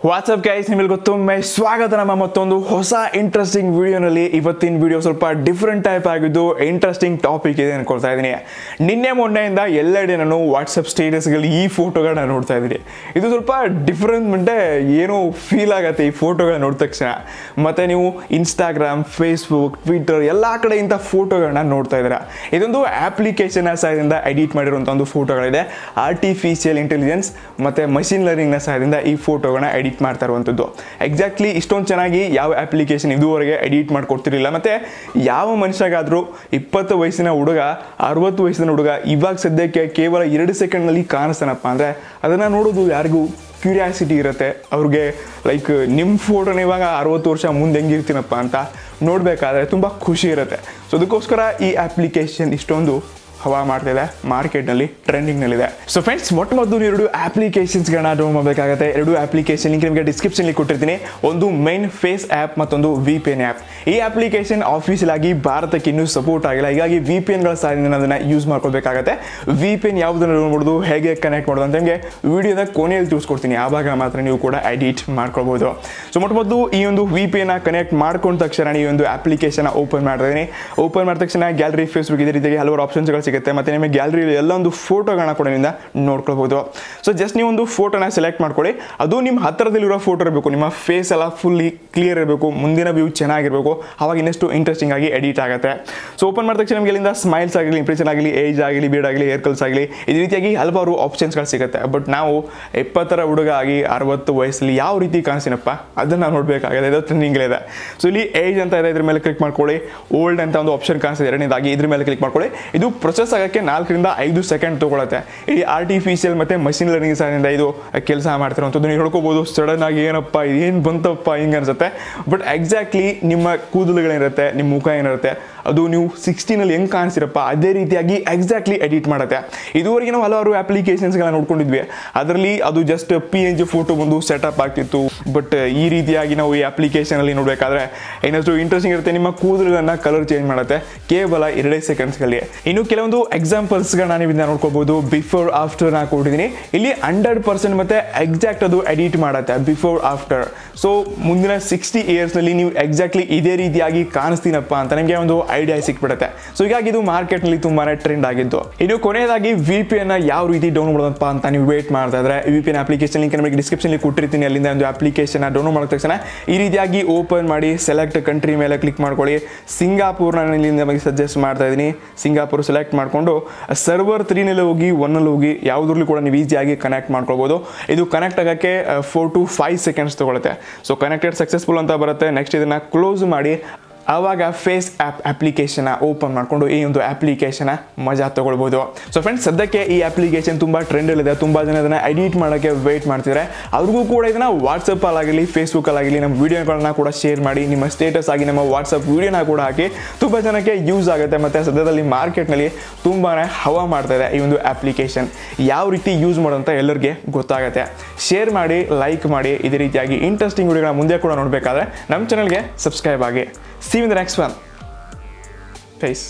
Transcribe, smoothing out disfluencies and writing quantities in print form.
WhatsApp guys, ನಿಮಗೆ ಗೊತ್ತೊಮ್ಮೆ ಸ್ವಾಗತ ನಮ್ಮ ಮತ್ತೊಂದು ಹೊಸ ಇಂಟ್ರೆಸ್ಟಿಂಗ್ ವಿಡಿಯೋನಲ್ಲಿ. ಇವತ್ತಿನ ವಿಡಿಯೋ ಸ್ವಲ್ಪ ಡಿಫ್ರೆಂಟ್ ಟೈಪ್ ಆಗಿದ್ದು ಇಂಟ್ರೆಸ್ಟಿಂಗ್ ಟಾಪಿಕ್ ಇದೆ ಅನ್ಕೊಳ್ತಾ ಇದ್ದೀನಿ. ನಿನ್ನೆ ಮೊನ್ನೆಯಿಂದ ಎಲ್ಲೆಡೆ ನಾನು ವಾಟ್ಸಪ್ ಸ್ಟೇಟಸ್ಗಳಲ್ಲಿ ಈ ಫೋಟೋಗಳನ್ನ ನೋಡ್ತಾ ಇದ್ದೀನಿ. ಇದು ಸ್ವಲ್ಪ ಡಿಫ್ರೆಂಟ್ ಏನೋ ಫೀಲ್ ಆಗುತ್ತೆ ಈ ಫೋಟೋಗಳನ್ನ ನೋಡಿದ ತಕ್ಷಣ. ಮತ್ತು ನೀವು ಇನ್ಸ್ಟಾಗ್ರಾಮ್, ಫೇಸ್ಬುಕ್, ಟ್ವಿಟರ್ ಎಲ್ಲ ಕಡೆ ಇಂಥ ಫೋಟೋಗಳನ್ನ ನೋಡ್ತಾ ಇದ್ದೀರಾ. ಇದೊಂದು ಆಪ್ಲಿಕೇಶನ್ ಸಹಾಯದಿಂದ ಎಡಿಟ್ ಮಾಡಿರುವಂಥ ಒಂದು ಫೋಟೋಗಳಿದೆ. ಆರ್ಟಿಫಿಷಿಯಲ್ ಇಂಟೆಲಿಜೆನ್ಸ್ ಮತ್ತು ಮಷಿನ್ ಲರ್ನಿಂಗ್ನ ಸಹಾಯದಿಂದ ಈ ಫೋಟೋಗಳನ್ನ ಎಡಿಟ್ ಮಾಡ್ತಾ ಇರುವಂಥದ್ದು. ಎಕ್ಸಾಕ್ಟ್ಲಿ ಇಷ್ಟೊಂದು ಚೆನ್ನಾಗಿ ಯಾವ ಅಪ್ಲಿಕೇಶನ್ ಇದುವರೆಗೆ ಎಡಿಟ್ ಮಾಡಿಕೊಡ್ತಿರಲಿಲ್ಲ. ಮತ್ತು ಯಾವ ಮನುಷ್ಯಗಾದರೂ 20 ವಯಸ್ಸಿನ ಹುಡುಗ 60 ವಯಸ್ಸಿನ ಹುಡುಗ ಇವಾಗ ಸದ್ಯಕ್ಕೆ ಕೇವಲ 2 ಸೆಕೆಂಡ್ನಲ್ಲಿ ಕಾಣಿಸ್ತಾನಪ್ಪ ಅಂದರೆ ಅದನ್ನು ನೋಡೋದು ಯಾರಿಗೂ ಕ್ಯೂರಿಯಾಸಿಟಿ ಇರುತ್ತೆ. ಅವ್ರಿಗೆ ಲೈಕ್ ನಿಮ್ಮ ಫೋಟೋನ ಇವಾಗ 60 ವರ್ಷ ಮುಂದೆ ಹೆಂಗಿರ್ತೀನಪ್ಪ ಅಂತ ನೋಡಬೇಕಾದ್ರೆ ತುಂಬ ಖುಷಿ ಇರುತ್ತೆ. ಸೊ ಅದಕ್ಕೋಸ್ಕರ ಈ ಅಪ್ಲಿಕೇಶನ್ ಇಷ್ಟೊಂದು ಹವಾ ಮಾಡ್ತಿದೆ, ಮಾರ್ಕೆಟ್ನಲ್ಲಿ ಟ್ರೆಂಡಿಂಗ್ನಲ್ಲಿದೆ. ಸೊ ಫ್ರೆಂಡ್ಸ್, ಮೊದಲು 2 ಅಪ್ಲಿಕೇಶನ್ಸ್ಗಳನ್ನ ಡೌನ್ಲೋಡ್ ಮಾಡಬೇಕಾಗುತ್ತೆ. 2 ಅಪ್ಲಿಕೇಶನ್ ಲಿಂಕ್ ನಿಮಗೆ ಡಿಸ್ಕ್ರಿಪ್ಷನ್ಲಿ ಕೊಟ್ಟಿರ್ತೀನಿ. ಒಂದು ಮೈನ್ ಫೇಸ್ ಆ್ಯಪ್, ಮತ್ತೊಂದು VPN ಆ್ಯಪ್. ಈ ಅಪ್ಲಿಕೇಶನ್ ಆಫೀಸಿಯಲ್ ಆಗಿ ಭಾರತಕ್ಕೆ ಇನ್ನೂ ಸಪೋರ್ಟ್ ಆಗಿಲ್ಲ. ಹೀಗಾಗಿ VPNಗಳ ಸಹಾಯದಿಂದ ಅದನ್ನು ಯೂಸ್ ಮಾಡ್ಕೊಳ್ಬೇಕಾಗತ್ತೆ. VPN ಯಾವುದನ್ನು ಡೌನ್ಲೋಡ್ ಮಾಡೋದು, ಹೇಗೆ ಕನೆಕ್ಟ್ ಮಾಡೋದು ಅಂತ ನಿಮಗೆ ವಿಡಿಯೋದ ಕೊನೆಯಲ್ಲಿ ತಿಳಿಸ್ಕೊಡ್ತೀನಿ. ಆವಾಗ ಮಾತ್ರ ನೀವು ಕೂಡ ಎಡಿಟ್ ಮಾಡ್ಕೊಳ್ಬೋದು. ಸೊ ಮೊದಲು ಈ ಒಂದು VPN ಕನೆಕ್ಟ್ ಮಾಡ್ಕೊಂಡ ತಕ್ಷಣ ಈ ಒಂದು ಅಪ್ಲಿಕೇಶನ್ ಓಪನ್ ಮಾಡ್ತಾ ಇದ್ದೀನಿ. ಓಪನ್ ಮಾಡಿದ ತಕ್ಷಣ ಗ್ಯಾಲರಿ, ಫೇಸ್ಬುಕ್ ಇದೇ ರೀತಿಯಾಗಿ ಹಲವಾರು ಆಪ್ಷನ್ಸ್ಗಳು ಸಿಗುತ್ತೆ. ಮತ್ತು ನಿಮಗೆ ಗ್ಯಾಲರಿಯಲ್ಲಿ ಎಲ್ಲ ಒಂದು ಫೋಟೋಗಳನ್ನ ಕೂಡ ನಿಮ್ಮಿಂದ ನೋಡ್ಕೊಳ್ಬೋದು. ಸೊ ಜಸ್ಟ್ ನೀವು ಒಂದು ಫೋಟೋನ ಸೆಲೆಕ್ಟ್ ಮಾಡ್ಕೊಳ್ಳಿ. ಅದು ನಿಮ್ಮ ಹತ್ತಿರದಲ್ಲಿರೋ ಫೋಟೋ ಇರಬೇಕು. ನಿಮ್ಮ ಫೇಸ್ ಎಲ್ಲ ಫುಲ್ಲಿ ಕ್ಲಿಯರ್ ಇರಬೇಕು, ಮುಂದಿನ ವ್ಯೂ ಚೆನ್ನಾಗಿರಬೇಕು. ಆವಾಗ ಇನ್ನಷ್ಟು ಇಂಟ್ರೆಸ್ಟಿಂಗ್ ಆಗಿ ಎಡಿಟ್ ಆಗುತ್ತೆ. ಸೊ ಓಪನ್ ಮಾಡಿದ ತಕ್ಷಣ ನಿಮಗೆ ಇಲ್ಲಿಂದ ಸ್ಮೈಲ್ಸ್ ಆಗಲಿ, ಇಂಪ್ರೆಷನ್ ಆಗಲಿ, ಏಜ್ ಆಗಲಿ, ಬೀಡ್ ಆಗಲಿ, ಹೇರ್ ಕಲ್ಸ್ ಆಗಲಿ, ಇದೇ ರೀತಿಯಾಗಿ ಹಲವಾರು ಆಪ್ಷನ್ಸ್ಗಳು ಸಿಗುತ್ತೆ. ಬಟ್ ನಾವು 20 ಹುಡುಗ ಆಗಿ 60 ವಯಸ್ಸಲ್ಲಿ ಯಾವ ರೀತಿ ಕಾಣಿಸ್ತೀನಪ್ಪ ಅದನ್ನು ನೋಡಬೇಕಾಗಿದೆ. ಇದು ಟ್ರೆಂಡಿಂಗಲ್ಲಿದೆ. ಸೊ ಇಲ್ಲಿ ಏಜ್ ಅಂತ ಇದೆ, ಇದ್ರ ಮೇಲೆ ಕ್ಲಿಕ್ ಮಾಡ್ಕೊಳ್ಳಿ. ಓಲ್ಡ್ ಅಂತ ಒಂದು ಆಪ್ಷನ್ ಕಾಣಿಸ್ತಿದೆ, ಎರಡನೇದಾಗಿ ಇದ್ರ ಮೇಲೆ ಕ್ಲಿಕ್ ಮಾಡ್ಕೊಳ್ಳಿ. ಇದು ಪ್ರೊಸೆಸ್ ಆಗೋಕ್ಕೆ 4 ರಿಂದ 5 ಸೆಕೆಂಡ್ ತಗೊಳುತ್ತೆ. ಈ ಆರ್ಟಿಫಿಷಿಯಲ್ ಮತ್ತು ಮಷಿನ್ ಲರ್ನಿಂಗ್ ಸಹಾಯದಿಂದ ಇದು ಕೆಲಸ ಮಾಡ್ತಿರೋಂಥದ್ದು. ನೀವು ಹೇಳ್ಕೋಬೋದು ಸಡನ್ ಆಗಿ ಏನಪ್ಪ ಏನು ಬಂತಪ್ಪ ಹಿಂಗೆ ಅನ್ಸುತ್ತೆ. ಬಟ್ ಎಕ್ಸಾಕ್ಟ್ಲಿ ನಿಮ್ಮ ಕೂದಲುಗಳೇನಿರುತ್ತೆ, ನಿಮ್ಮ ಮುಖ ಏನಿರುತ್ತೆ, ಅದು ನೀವು 16ನಲ್ಲಿ ಹೆಂಗೆ ಕಾಣಿಸಿರಪ್ಪ ಅದೇ ರೀತಿಯಾಗಿ ಎಕ್ಸಾಕ್ಟ್ಲಿ ಎಡಿಟ್ ಮಾಡುತ್ತೆ. ಇದುವರೆಗೆ ನಾವು ಹಲವಾರು ಅಪ್ಲಿಕೇಶನ್ಸ್ಗಳನ್ನ ನೋಡ್ಕೊಂಡಿದ್ವಿ. ಅದರಲ್ಲಿ ಅದು ಜಸ್ಟ್ PNG ಫೋಟೋ ಬಂದು ಸೆಟಪ್ ಆಗ್ತಿತ್ತು. ಬಟ್ ಈ ರೀತಿಯಾಗಿ ನಾವು ಈ ಅಪ್ಲಿಕೇಶನಲ್ಲಿ ನೋಡಬೇಕಾದ್ರೆ ಇನ್ನಷ್ಟು ಇಂಟ್ರೆಸ್ಟಿಂಗ್ ಇರುತ್ತೆ. ನಿಮ್ಮ ಕೂದಲುಗಳನ್ನ ಕಲರ್ ಚೇಂಜ್ ಮಾಡುತ್ತೆ ಕೇವಲ 2 ಸೆಕೆಂಡ್ಸ್ಗಳಲ್ಲಿ. ಇನ್ನು ಕೆಲವೊಂದು ಎಕ್ಸಾಂಪಲ್ಸ್ಗಳನ್ನ ನೀವು ಇದನ್ನ ನೋಡ್ಕೋಬಹುದು. ಬಿಫೋರ್ ಆಫ್ಟರ್ ನಾ ಕೊಟ್ಟಿದ್ದೀನಿ. ಇಲ್ಲಿ 100% ಮತ್ತೆ ಎಕ್ಸಾಕ್ಟ್ ಅದು ಎಡಿಟ್ ಮಾಡುತ್ತೆ ಬಿಫೋರ್ ಆಫ್ಟರ್. ಸೊ ಮುಂದಿನ 60 ಇಯರ್ಸ್ನಲ್ಲಿ ನೀವು ಎಕ್ಸಾಕ್ಟ್ಲಿ ಇದೇ ರೀತಿಯಾಗಿ ಕಾಣಿಸ್ತೀನಪ್ಪ ಅಂತ ನಿಮಗೆ ಒಂದು ಐಡಿಯಾ ಸಿಕ್ಬಿಡುತ್ತೆ. ಸೊ ಹೀಗಾಗಿ ಇದು ಮಾರ್ಕೆಟ್ನಲ್ಲಿ ತುಂಬಾನೇ ಟ್ರೆಂಡ್ ಆಗಿದ್ದು. ಇನ್ನು ಕೊನೆಯದಾಗಿ VPN ಯಾವ ರೀತಿ ಡೌನ್ಲೋಡ್ ಮಾಡೋದಪ್ಪ ಅಂತ ನೀವು ವೇಟ್ ಮಾಡ್ತಾ ಇದ್ರೆ VPN ಅಪ್ಲಿಕೇಶನ್ ಲಿಂಕ್ ನಿಮಗೆ ಡಿಸ್ಕ್ರಿಪ್ಷನ್ಲಿ ಕೊಟ್ಟಿರ್ತೀನಿ. ಅಲ್ಲಿಂದ ಒಂದು ಅಪ್ಲಿಕೇಶನ್ ಡೌನ್ಲೋಡ್ ಮಾಡಿದ ತಕ್ಷಣ ಈ ರೀತಿಯಾಗಿ ಓಪನ್ ಮಾಡಿ ಸೆಲೆಕ್ಟ್ ಕಂಟ್ರಿ ಮೇಲೆ ಕ್ಲಿಕ್ ಮಾಡ್ಕೊಳ್ಳಿ. ಸಿಂಗಾಪುರ್ ನಾನು ಇಲ್ಲಿಂದ ನಿಮಗೆ ಸಜೆಸ್ಟ್ ಮಾಡ್ತಾ ಇದ್ದೀನಿ. ಸಿಂಗಾಪುರ್ ಸೆಲೆಕ್ಟ್ ಮಾಡಿಕೊಂಡು ಸರ್ವರ್ 3ನಲ್ಲಿ ಹೋಗಿ 1ನಲ್ಲಿ ಹೋಗಿ ಯಾವುದ್ರಲ್ಲೂ ಕೂಡ ನೀವು ಈಸಿಯಾಗಿ ಕನೆಕ್ಟ್ ಮಾಡ್ಕೊಳ್ಬೋದು. ಇದು ಕನೆಕ್ಟ್ ಆಗೋಕ್ಕೆ 4 to 5 ಸೆಕೆಂಡ್ಸ್ ತಗೊಳುತ್ತೆ. ಸೊ ಕನೆಕ್ಟೆಡ್ ಸಕ್ಸಸ್ಫುಲ್ ಅಂತ ಬರುತ್ತೆ. ನೆಕ್ಸ್ಟ್ ಇದನ್ನು ಕ್ಲೋಸ್ ಮಾಡಿ ಆವಾಗ FaceApp ಅಪ್ಲಿಕೇಶನ್ ಓಪನ್ ಮಾಡಿಕೊಂಡು ಈ ಒಂದು ಅಪ್ಲಿಕೇಶನ್ ಮಜಾ ತಗೊಳ್ಬೋದು. ಸೊ ಫ್ರೆಂಡ್ಸ್, ಸದ್ಯಕ್ಕೆ ಈ ಅಪ್ಲಿಕೇಶನ್ ತುಂಬ ಟ್ರೆಂಡಲ್ಲಿದೆ. ತುಂಬ ಜನ ಇದನ್ನು ಎಡಿಟ್ ಮಾಡೋಕ್ಕೆ ವೆಯ್ಟ್ ಮಾಡ್ತಿದ್ದಾರೆ. ಅವ್ರಿಗೂ ಕೂಡ ಇದನ್ನು ವಾಟ್ಸಪ್ಪಲ್ಲಾಗಲಿ, ಫೇಸ್ಬುಕ್ಕಲ್ಲಾಗಲಿ ನಮ್ಮ ವೀಡಿಯೋಗಳನ್ನ ಕೂಡ ಶೇರ್ ಮಾಡಿ, ನಿಮ್ಮ ಸ್ಟೇಟಸ್ ಆಗಿ ನಮ್ಮ ವಾಟ್ಸಪ್ ವೀಡಿಯೋನ ಕೂಡ ಹಾಕಿ. ತುಂಬ ಜನಕ್ಕೆ ಯೂಸ್ ಆಗುತ್ತೆ. ಮತ್ತು ಸದ್ಯದಲ್ಲಿ ಮಾರ್ಕೆಟ್ನಲ್ಲಿ ತುಂಬಾ ಹವಾ ಮಾಡ್ತಾ ಇದೆ ಈ ಒಂದು ಅಪ್ಲಿಕೇಶನ್. ಯಾವ ರೀತಿ ಯೂಸ್ ಮಾಡೋಂಥ ಎಲ್ಲರಿಗೆ ಗೊತ್ತಾಗುತ್ತೆ. ಶೇರ್ ಮಾಡಿ, ಲೈಕ್ ಮಾಡಿ. ಇದೇ ರೀತಿಯಾಗಿ ಇಂಟ್ರೆಸ್ಟಿಂಗ್ ವಿಡಿಯೋಗಳನ್ನ ಮುಂದೆ ಕೂಡ ನೋಡಬೇಕಾದ್ರೆ ನಮ್ಮ ಚಾನಲ್ಗೆ ಸಬ್ಸ್ಕ್ರೈಬ್ ಆಗಿ. See you in the next one. Peace.